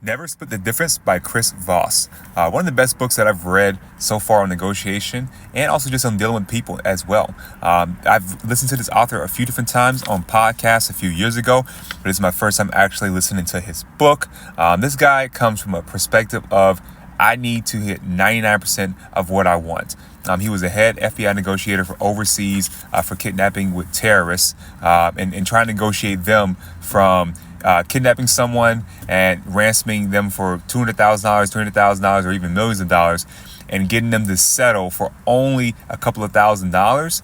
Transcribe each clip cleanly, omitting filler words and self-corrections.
Never Split the Difference by Voss. One of the best books that I've read so far on negotiation and also just on dealing with people as well. I've listened to this author a few different times on podcasts a few years ago, but it's my first time actually listening to his book. This guy comes from a perspective of I need to hit 99% of what I want. He was a head FBI negotiator for overseas for kidnapping with terrorists and trying to negotiate them from kidnapping someone and ransoming them for $200,000, $300,000, or even millions of dollars, and getting them to settle for only a couple of $1,000s.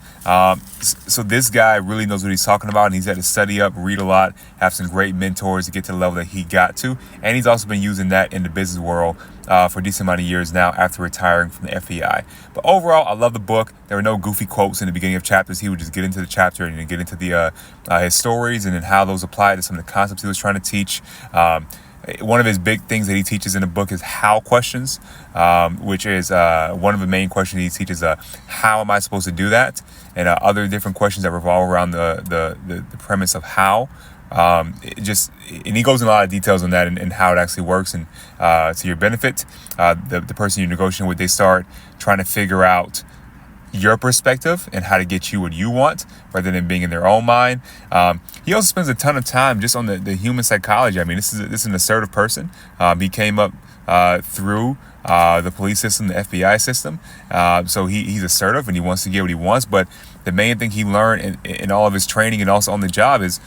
So this guy really knows what he's talking about, and he's had to study up, read a lot, have some great mentors to get to the level that he got to. And he's also been using that in the business world for a decent amount of years now after retiring from the FBI. But overall, I love the book. There were no goofy quotes in the beginning of chapters. He would just get into the chapter and get into the his stories and then how those apply to some of the concepts he was trying to teach. One of his big things that he teaches in the book is how questions, which is one of the main questions he teaches, how am I supposed to do that? And other different questions that revolve around the premise of how. And he goes in a lot of details on that and how it actually works and to your benefit. The person you're negotiating with, they start trying to figure out your perspective and how to get you what you want rather than being in their own mind. He also spends a ton of time just on the human psychology. I mean, this is an assertive person. He came up through the police system, the FBI system. So he's assertive and he wants to get what he wants. But the main thing he learned in all of his training and also on the job is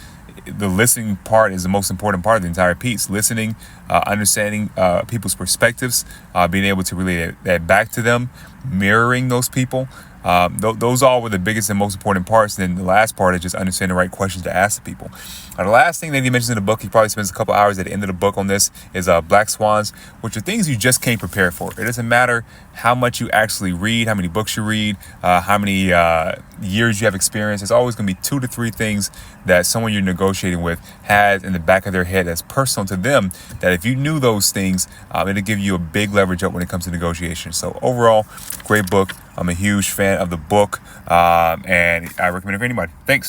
the listening part is the most important part of the entire piece. Listening, understanding people's perspectives, being able to relay that back to them, mirroring those people. Those all were the biggest and most important parts. And then the last part is just understanding the right questions to ask the people. The last thing that he mentions in the book, he probably spends a couple hours at the end of the book on this, is black swans, which are things you just can't prepare for. It doesn't matter how much you actually read, how many books you read, how many years you have experience. There's always going to be 2 to 3 things that someone you're negotiating with has in the back of their head that's personal to them, that if you knew those things, it'll give you a big leverage up when it comes to negotiation. So overall, great book. I'm a huge fan of the book, and I recommend it for anybody. Thanks.